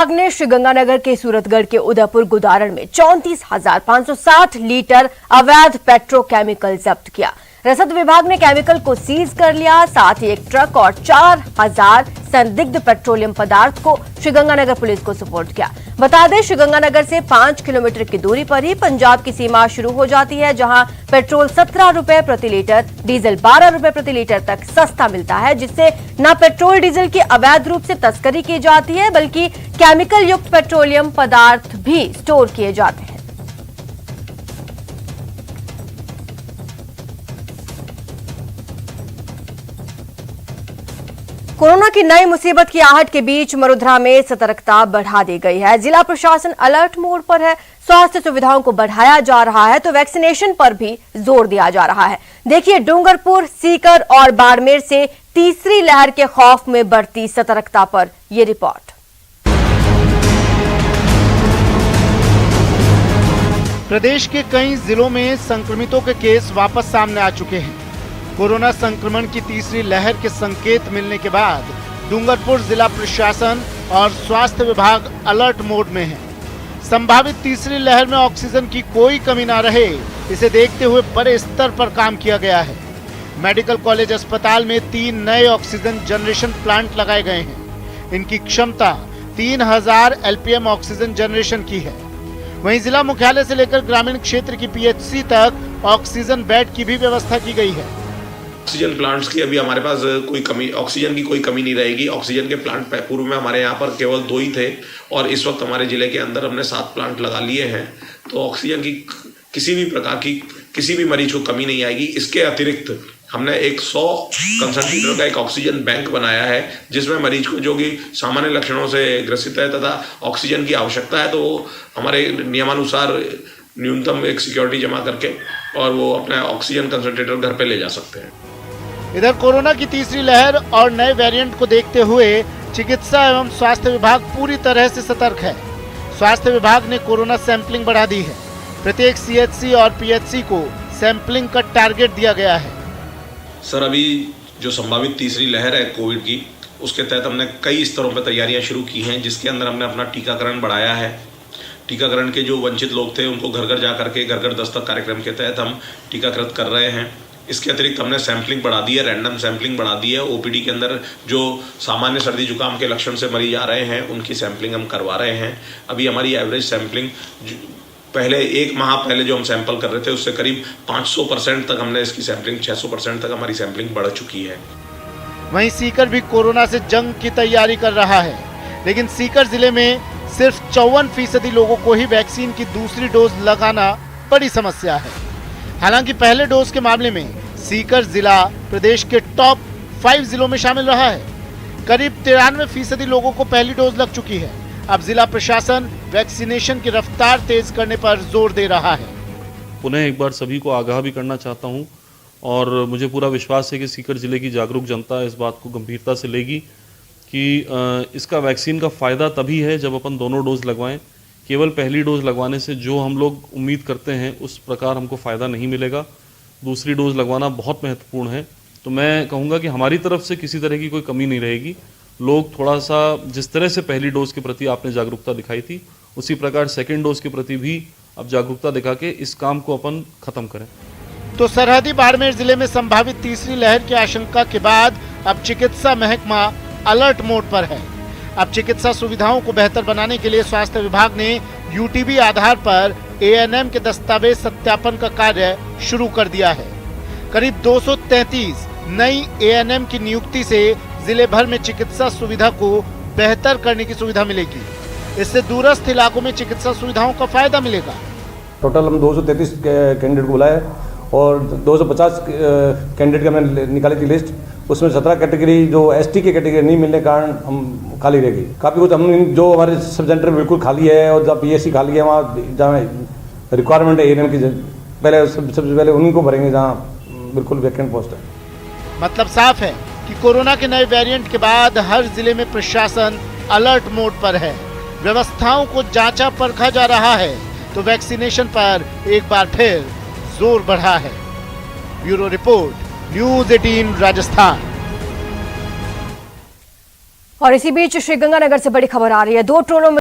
विभाग ने श्रीगंगानगर के सूरतगढ़ के उदयपुर गुदारण में 34,560 लीटर अवैध पेट्रोकेमिकल जब्त किया। रसद विभाग ने केमिकल को सीज कर लिया। साथ ही एक ट्रक और 4,000 संदिग्ध पेट्रोलियम पदार्थ को श्रीगंगानगर पुलिस को सुपुर्द किया। बता दें, श्रीगंगानगर से 5 किलोमीटर की दूरी पर ही पंजाब की सीमा शुरू हो जाती है, जहां पेट्रोल 17 रुपए प्रति लीटर, डीजल 12 रुपए प्रति लीटर तक सस्ता मिलता है, जिससे न पेट्रोल डीजल की अवैध रूप से तस्करी की जाती है, बल्कि केमिकल युक्त पेट्रोलियम पदार्थ भी स्टोर किए जाते हैं। कोरोना की नई मुसीबत की आहट के बीच मरुधरा में सतर्कता बढ़ा दी गई है। जिला प्रशासन अलर्ट मोड पर है। स्वास्थ्य सुविधाओं को बढ़ाया जा रहा है तो वैक्सीनेशन पर भी जोर दिया जा रहा है। देखिए डूंगरपुर, सीकर और बाड़मेर से तीसरी लहर के खौफ में बढ़ती सतर्कता पर यह रिपोर्ट। प्रदेश के कई जिलों में संक्रमितों के केस वापस सामने आ चुके हैं। कोरोना संक्रमण की तीसरी लहर के संकेत मिलने के बाद डूंगरपुर जिला प्रशासन और स्वास्थ्य विभाग अलर्ट मोड में है। संभावित तीसरी लहर में ऑक्सीजन की कोई कमी न रहे, इसे देखते हुए बड़े स्तर पर काम किया गया है। मेडिकल कॉलेज अस्पताल में 3 नए ऑक्सीजन जनरेशन प्लांट लगाए गए हैं। इनकी क्षमता 3000 एलपीएम ऑक्सीजन जनरेशन की है। वहीं जिला मुख्यालय से लेकर ग्रामीण क्षेत्र की पीएचसी तक ऑक्सीजन बेड की भी व्यवस्था की गई है। ऑक्सीजन प्लांट्स की अभी हमारे पास कोई कमी, ऑक्सीजन की कोई कमी नहीं रहेगी। ऑक्सीजन के प्लांट पूर्व में हमारे यहाँ पर केवल 2 ही थे और इस वक्त हमारे जिले के अंदर हमने 7 प्लांट लगा लिए हैं, तो ऑक्सीजन की किसी भी प्रकार की किसी भी मरीज को कमी नहीं आएगी। इसके अतिरिक्त हमने एक 100 कंसंट्रेटर का एक ऑक्सीजन बैंक बनाया है, जिसमें मरीज को जो कि सामान्य लक्षणों से ग्रसित है तथा ऑक्सीजन की आवश्यकता है, तो वो हमारे नियमानुसार न्यूनतम एक सिक्योरिटी जमा करके और वो अपना ऑक्सीजन कंसंट्रेटर घर पे ले जा सकते हैं। इधर कोरोना की तीसरी लहर और नए वेरिएंट को देखते हुए चिकित्सा एवं स्वास्थ्य विभाग पूरी तरह से सतर्क है। स्वास्थ्य विभाग ने कोरोना सैंपलिंग बढ़ा दी है। प्रत्येक सीएचसी और पीएचसी को सैंपलिंग का टारगेट दिया गया है। सर, अभी जो संभावित तीसरी लहर है कोविड की, उसके तहत हमने कई स्तरों पर तैयारियां शुरू की हैं, जिसके अंदर हमने अपना टीकाकरण बढ़ाया है। टीकाकरण के जो वंचित लोग थे उनको घर घर जा करके घर घर दस्तक कार्यक्रम के तहत हम टीकाकृत कर रहे हैं। इसके अतिरिक्त हमने सैंपलिंग बढ़ा दी है, रैंडम सैंपलिंग बढ़ा दी है। ओपीडी के अंदर जो सामान्य सर्दी जुकाम के लक्षण से मरीज आ रहे हैं, उनकी सैंपलिंग हम करवा रहे हैं। अभी हमारी एवरेज सैंपलिंग पहले 1 माह पहले जो हम सैंपल कर रहे थे, उससे करीब 500% तक हमने इसकी सैंपलिंग 600% तक हमारी सैंपलिंग बढ़ चुकी है। वहीं सीकर भी कोरोना से जंग की तैयारी कर रहा है, लेकिन सीकर जिले में सिर्फ 54% लोगों को ही वैक्सीन की दूसरी डोज लगाना बड़ी समस्या है। हालांकि पहले डोज के मामले में सीकर जिला प्रदेश के टॉप 5 जिलों में शामिल रहा है। करीब 93% लोगों को पहली डोज लग चुकी है। अब जिला प्रशासन वैक्सीनेशन की रफ्तार तेज करने पर जोर दे रहा है। पुनः एक बार सभी को आगाह भी करना चाहता हूं और मुझे पूरा विश्वास है कि सीकर जिले की जागरूक जनता इस बात को गंभीरता से लेगी कि इसका वैक्सीन का फ़ायदा तभी है जब अपन दोनों डोज लगवाएं। केवल पहली डोज लगवाने से जो हम लोग उम्मीद करते हैं उस प्रकार हमको फ़ायदा नहीं मिलेगा। दूसरी डोज लगवाना बहुत महत्वपूर्ण है। तो मैं कहूँगा कि हमारी तरफ से किसी तरह की कोई कमी नहीं रहेगी। लोग थोड़ा सा जिस तरह से पहली डोज के प्रति आपने जागरूकता दिखाई थी, उसी प्रकार सेकेंड डोज के प्रति भी अब जागरूकता दिखा के इस काम को अपन खत्म करें। तो सरहदी बाड़मेर जिले में संभावित तीसरी लहर की आशंका के बाद अब चिकित्सा महकमा अलर्ट मोड पर है। अब चिकित्सा सुविधाओं को बेहतर बनाने के लिए स्वास्थ्य विभाग ने यूटीबी आधार पर एएनएम के दस्तावेज सत्यापन का कार्य शुरू कर दिया है। करीब 233 नई एएनएम की नियुक्ति से जिले भर में चिकित्सा सुविधा को बेहतर करने की सुविधा मिलेगी। इससे दूरस्थ इलाकों में चिकित्सा सुविधाओं का फायदा मिलेगा। टोटल हम 233 कैंडिडेट को बुलाए और 250 कैंडिडेट का मैंने निकाली थी लिस्ट। उसमें 17 कैटेगरी जो एसटी की कैटेगरी नहीं मिलने के कारण हम खाली रह गई। काफ़ी कुछ हम जो हमारे सब सेंटर बिल्कुल खाली है और जब पीएससी खाली है, वहाँ जहाँ रिक्वायरमेंट है एएनएम की, पहले सबसे पहले उन्हीं को भरेंगे जहाँ बिल्कुल वैकेंट पोस्ट है। मतलब साफ है कि कोरोना के नए वेरिएंट के बाद हर जिले में प्रशासन अलर्ट मोड पर है। व्यवस्थाओं को जांचा परखा जा रहा है तो वैक्सीनेशन पर एक बार फिर जोर बढ़ा है। Bureau report, news 18 Rajasthan. और इसी बीच श्रीगंगानगर से बड़ी खबर आ रही है। 2 ट्रोलों में